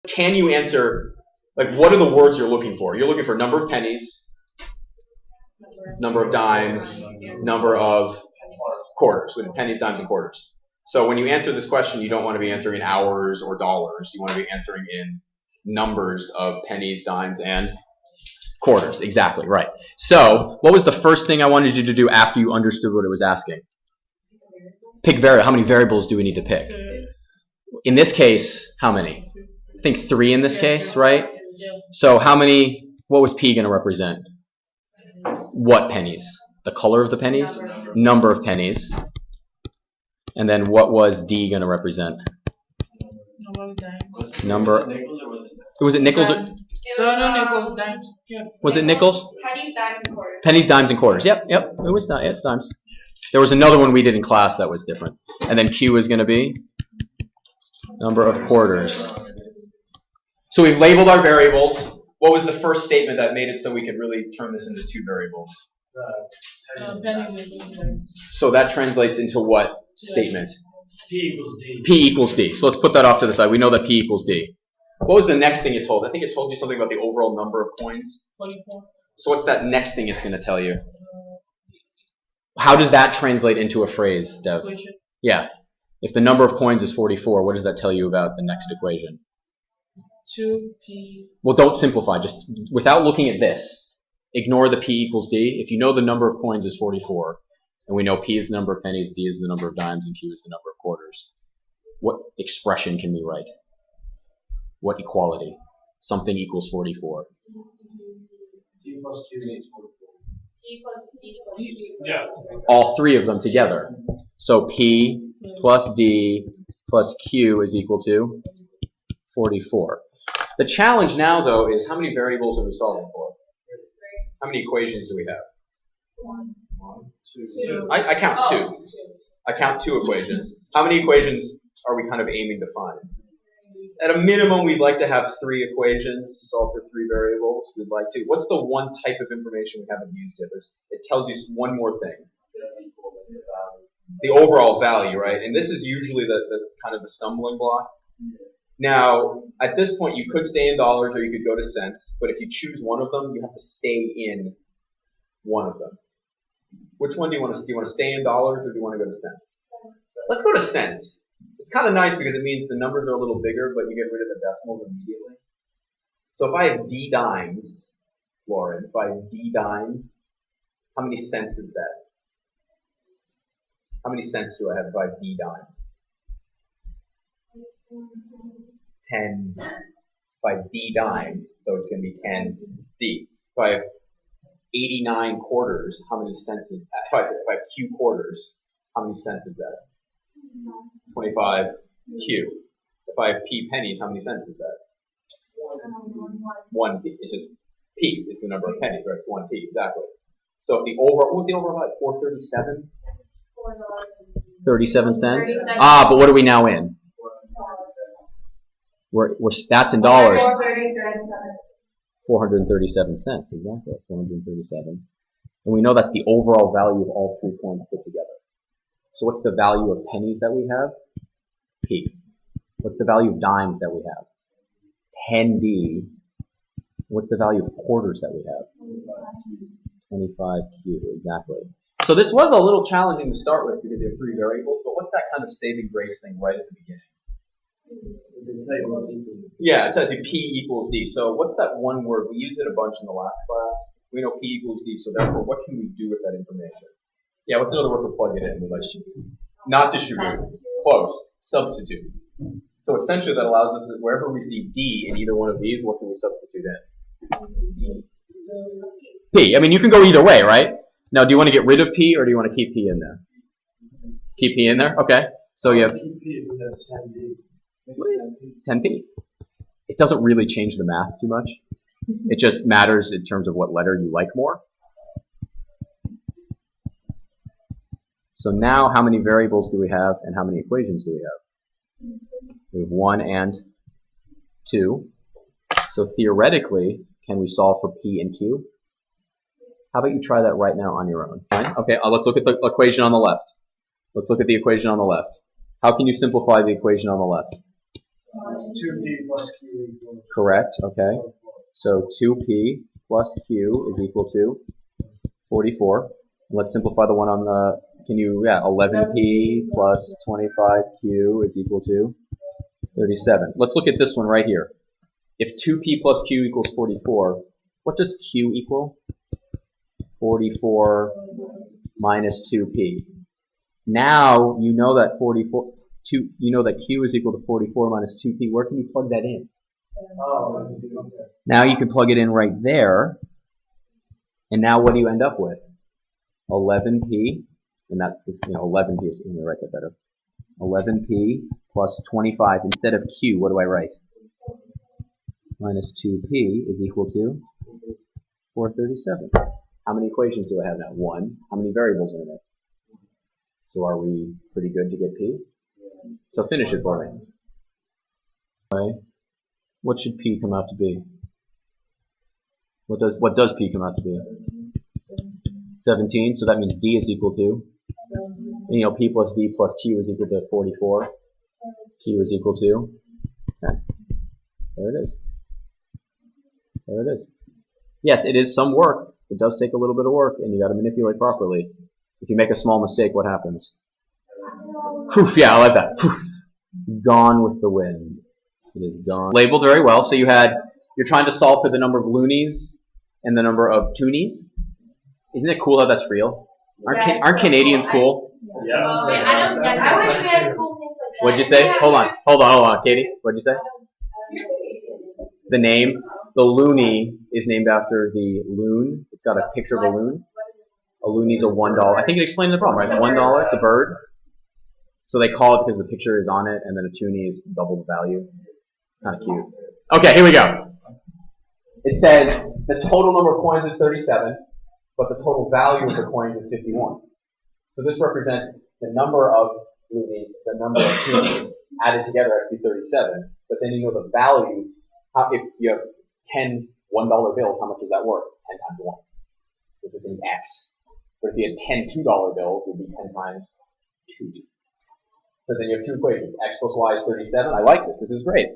can you answer, like, what are the words you're looking for? You're looking for number of pennies, number of dimes, number of quarters, with pennies, dimes, and quarters. So when you answer this question, you don't want to be answering in hours or dollars. You want to be answering in numbers of pennies, dimes, and quarters. Exactly, right. So what was the first thing I wanted you to do after you understood what it was asking? Pick variable. How many variables do we need to pick? In this case, how many? I think 3 in this case, right? So how many, what was P going to represent? What pennies? The color of the pennies? Number of pennies. And then what was D going to represent? Number. Was it nickels? No, nickels, dimes. Yeah. Was it nickels? Pennies, dimes, and quarters. Pennies, dimes, and quarters. Yep. It was it's dimes. There was another one we did in class that was different. And then Q is going to be number of quarters. So we've labeled our variables. What was the first statement that made it so we could really turn this into 2 variables? So that translates into what statement? P equals D. P equals D. So let's put that off to the side. We know that P equals D. What was the next thing it told? I think it told you something about the overall number of coins. 44. So what's that next thing it's going to tell you? How does that translate into a phrase, Dev? Equation. Yeah. If the number of coins is 44, what does that tell you about the next equation? 2P. Well, don't simplify. Just without looking at this, ignore the P equals D. If you know the number of coins is 44, and we know P is the number of pennies, D is the number of dimes, and Q is the number of quarters, what expression can we write? What equality? Something equals 44. D plus Q equals 44. P plus D plus Q. Yeah. All 3 of them together. So P plus D plus Q is equal to 44. The challenge now, though, is how many variables are we solving for? How many equations do we have? 1, 2. I count 2. I count 2 equations. How many equations are we kind of aiming to find? At a minimum, we'd like to have 3 equations to solve for 3 variables. We'd like to. What's the one type of information we haven't used yet? It tells you one more thing. The overall value, right? And this is usually the kind of the stumbling block. Now, at this point, you could stay in dollars or you could go to cents, but if you choose one of them, you have to stay in one of them. Which one do you want to? Do you want to stay in dollars or do you want to go to cents? Let's go to cents. It's kind of nice because it means the numbers are a little bigger, but you get rid of the decimals immediately. So if I have D dimes, Lauren, if I have D dimes, how many cents is that? How many cents do I have if I have D dimes? 10. If I have D dimes, so it's going to be 10D. If I have 89 quarters, how many cents is that? If I have Q quarters, how many cents is that? 25Q. If I have P pennies, how many cents is that? 1P. It's just P is the number of pennies, right? 1P, exactly. So if the overall, what was the overall value? 437? 37 cents? Ah, but what are we now in? We're that's in dollars. 437 cents, exactly. 437. And we know that's the overall value of all 3 coins put together. So what's the value of pennies that we have? P. What's the value of dimes that we have? 10D. What's the value of quarters that we have? 25Q, exactly. So this was a little challenging to start with because you have 3 variables, but what's that kind of saving grace thing right at the beginning? Yeah, it tells you P equals D. So what's that one word? We used it a bunch in the last class. We know P equals D, so therefore what can we do with that information? Yeah, what's another word for plug it in? Not distribute. Close. Substitute. So essentially that allows us, wherever we see D in either one of these, what can we substitute in? P. I mean, you can go either way, right? Now, do you want to get rid of P or do you want to keep P in there? Keep P in there? Okay. So you have 10P. It doesn't really change the math too much. It just matters in terms of what letter you like more. So now how many variables do we have and how many equations do we have? We have 1 and 2. So theoretically, can we solve for P and Q? How about you try that right now on your own? Fine. Okay, let's look at the equation on the left. Let's look at the equation on the left. How can you simplify the equation on the left? 2p plus q equals Correct, okay. So 2p plus q is equal to 44. Let's simplify the one on the, 11p plus 25q is equal to 37. Let's look at this one right here. If 2p plus q equals 44, what does q equal? 44 minus 2p. Now you know that you know that q is equal to 44 minus 2p. Where can you plug that in? Now you can plug it in right there. And now what do you end up with? 11p, and that's 11p is, let me write that better. 11p plus 25. Instead of q, what do I write? Minus 2p is equal to 437. How many equations do I have now? 1. How many variables are in it? So are we pretty good to get p? So finish it for me. Okay. What should p come out to be? What does p come out to be? 17. So that means d is equal to, and, p plus d plus q is equal to 44. Q is equal to 10. There it is. There it is. Yes, it is some work. It does take a little bit of work, and you got to manipulate properly. If you make a small mistake, what happens? Poof, yeah, I like that. Poof. It's gone with the wind. It is gone. Labeled very well. So you're trying to solve for the number of loonies and the number of toonies. Isn't it cool that that's real? Aren't Canadians cool? Yeah. I wish we had cool things like that. What'd you say? Hold on, Katie. What'd you say? The name, the loony is named after the loon. It's got a picture of a loon. A loonie's a $1. I think it explains the problem, right? $1, it's a bird. So they call it because the picture is on it, and then a toonie is double the value. It's kind of cute. Okay, here we go. It says the total number of coins is 37, but the total value of the coins is 51. So this represents the number of loonies, the number of toonies added together has to be 37. But then you know the value. If you have 10 $1 bills, how much is that worth? 10 times 1. So it's an X. But if you had 10 $2 bills, it would be 10 times 2. So then you have two equations. X plus Y is 37. I like this. This is great.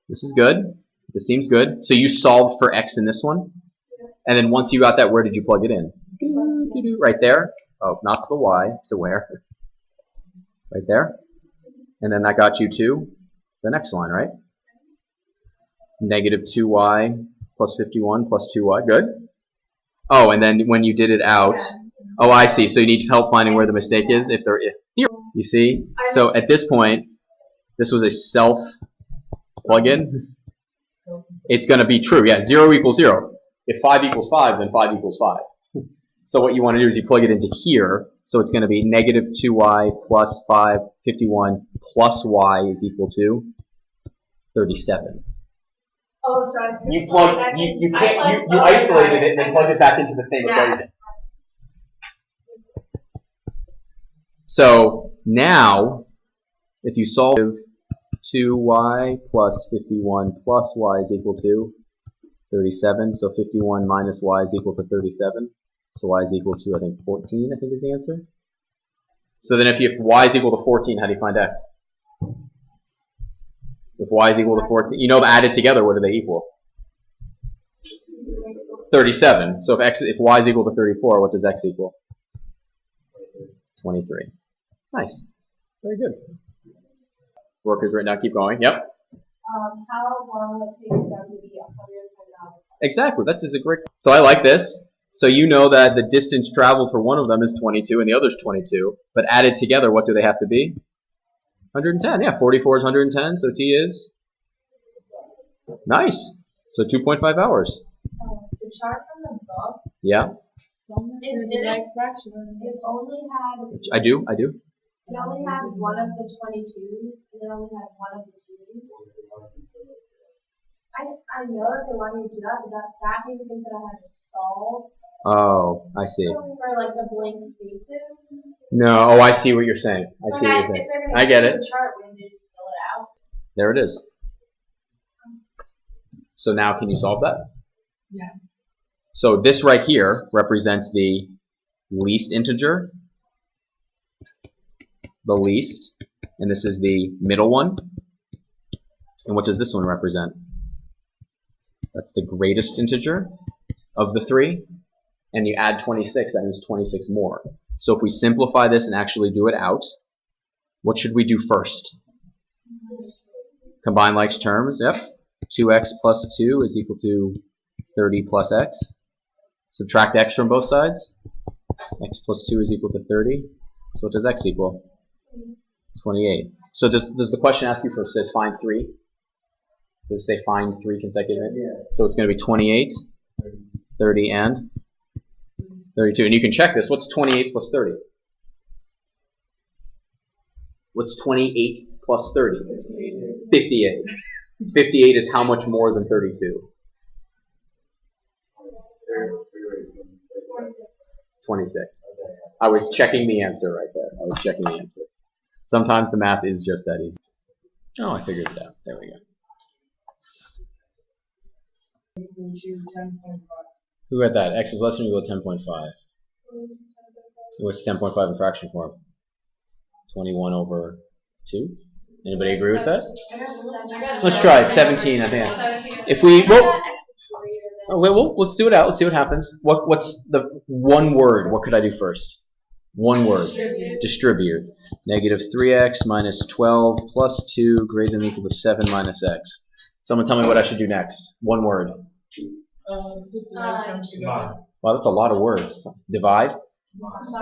This is good. This seems good. So you solved for X in this one. And then once you got that, where did you plug it in? Right there. Oh, not to the Y. So where? Right there. And then that got you to the next line, right? Negative 2y plus 51 plus 2y. Good. Oh, and then when you did it out, oh, I see. So you need help finding where the mistake is. If there is, you see. So at this point, this was a self plug-in. It's going to be true. Yeah, 0 equals 0. If 5 equals 5, then 5 equals 5. So what you want to do is you plug it into here. So it's going to be negative 2y plus 51 plus y is equal to 37. Oh, sorry. You isolated it and then plugged it back into the same equation. So now, if you solve 2y plus 51 plus y is equal to 37, so 51 minus y is equal to 37. So y is equal to, I think, 14, I think is the answer. So then if y is equal to 14, how do you find x? If y is equal to 14, you know added together, what do they equal? 37. So if y is equal to 34, what does x equal? 23. Nice. Very good. Work is written down. Keep going. Yep. How long will it take for them to be 110 miles? Exactly. That's just a great. So I like this. So you know that the distance traveled for one of them is 22 and the other is 22. But added together, what do they have to be? 110. Yeah, 44 is 110. So t is nice. So 2.5 hours. The chart from the book. Yeah. Someone It said didn't- like fraction. It only had. I do. It only had one of the 22s, and it only had one of the 2s. I know that they wanted me to do that, but that made me think that I had to solve Oh, I see. for like the blank spaces. No. Oh, I see what you're saying. I see what you're If saying. they're gonna I get do it. the chart, wouldn't they just fill it out? There it is. So now can you solve that? Yeah. So this right here represents the least integer, the least, and this is the middle one. And what does this one represent? That's the greatest integer of the three. And you add 26, that means 26 more. So if we simplify this and actually do it out, what should we do first? Combine like terms, yep. 2x plus 2 is equal to 30 plus x. Subtract x from both sides. X plus 2 is equal to 30. So what does x equal? 28. So does the question ask you for, says find 3? Does it say find 3 consecutive? Yeah. So it's going to be 28, 30, and 32. And you can check this. What's 28 plus 30? What's 28 plus 30? 58. 58 is how much more than 32? 26. I was checking the answer right there. I was checking the answer. Sometimes the math is just that easy. Oh, I figured it out. There we go. Who got that? X is less than or equal to 10.5. What's 10.5 in fraction form? 21 over 2? Anybody agree with that? Let's try it. 17, I think. If we, well, let's do it out. Let's see what happens. What's the one word? What could I do first? One word. Distribute. Negative 3x minus 12 plus 2 greater than or equal to 7 minus x. Someone tell me what I should do next. One word. Put the like terms together. Wow, that's a lot of words. Divide?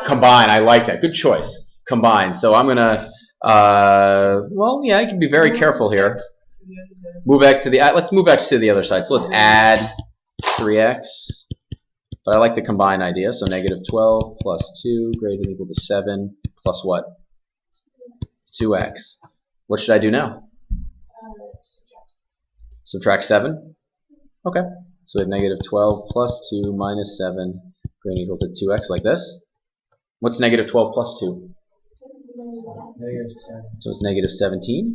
Combine. I like that. Good choice. Combine. So I'm going to, well, yeah, you can be very careful here. Move x to the, let's move x to the other side. So let's add 3x. But I like the combine idea. So negative 12 plus 2 greater than or equal to 7 plus what? 2x. What should I do now? Subtract 7? Okay. So we have negative 12 plus 2 minus 7 greater than or equal to 2x like this. What's negative 12 plus 2? Negative 10. So it's negative 17,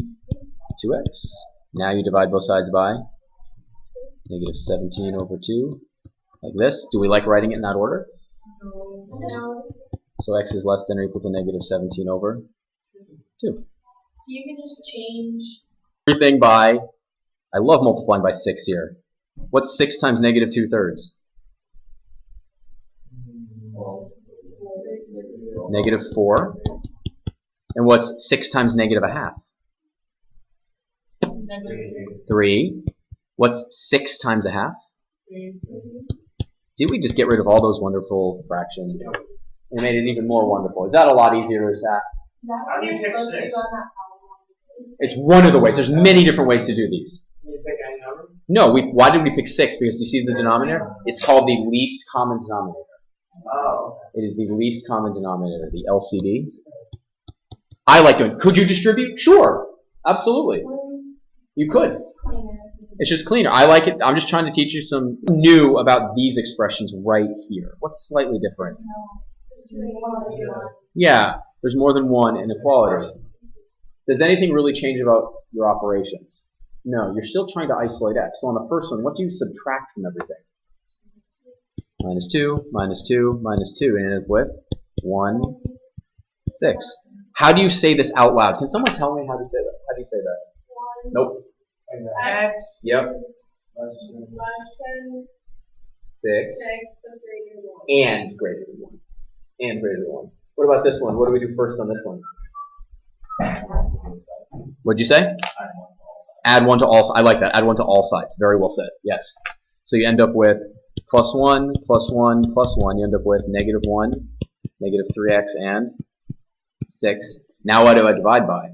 2x. Now you divide both sides by negative 17 over 2, like this. Do we like writing it in that order? No. So x is less than or equal to negative 17 over 2. So you can just change. Everything by, I love multiplying by 6 here. What's 6 times negative 2/3? Negative 4. And what's 6 times negative a half? 3. What's 6 times a half? Did we just get rid of all those wonderful fractions and made it even more wonderful? Is that a lot easier? Is that? How do you pick 6? It's one of the ways. There's many different ways to do these. You pick any number? No, why did we pick 6? Because you see the denominator? It's called the least common denominator. Oh. It is the least common denominator, the LCD. I like doing. Could you distribute? Sure, absolutely. You could. It's just cleaner. I like it. I'm just trying to teach you some new about these expressions right here. What's slightly different? Yeah, there's more than one inequality. Does anything really change about your operations? No, you're still trying to isolate x. So on the first one, what do you subtract from everything? Minus 2, minus 2, minus 2, and end up with 1, 6. How do you say this out loud? Can someone tell me how to say that? How do you say that? Nope. X. Yep. Less than. Less than 6 but greater than 1. and greater than 1. And greater than 1. What about this one? What do we do first on this one? What'd you say? Add 1 to all sides. I like that. Add 1 to all sides. Very well said. Yes. So you end up with plus 1, plus 1, plus 1. You end up with negative 1, negative 3x, and 6. Now what do I divide by?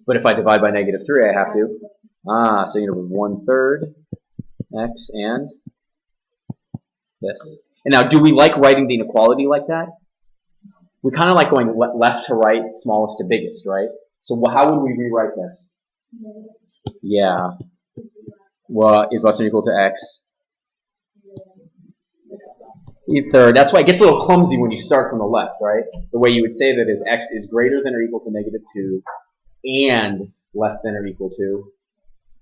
But if I divide by negative 3, I have to. So you end up with 1/3 x and this. And now, do we like writing the inequality like that? We kind of like going left to right, smallest to biggest, right? So how would we rewrite this? Yeah. Well, is less than or equal to x. Third. That's why it gets a little clumsy when you start from the left, right? The way you would say that is x is greater than or equal to negative 2 and less than or equal to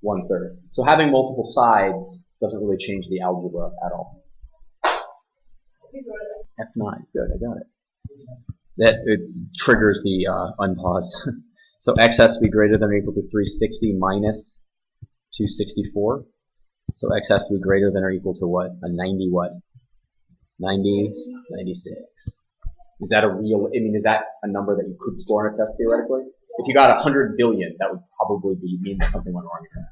1/3. So having multiple sides doesn't really change the algebra at all. F9. Good, I got it. That it triggers the unpause. So x has to be greater than or equal to 360 minus 264. So x has to be greater than or equal to what? A 90 what? 90, 96. Is that a real, I mean, is that a number that you could score on a test theoretically? If you got 100 billion, that would probably mean that something went wrong in your math.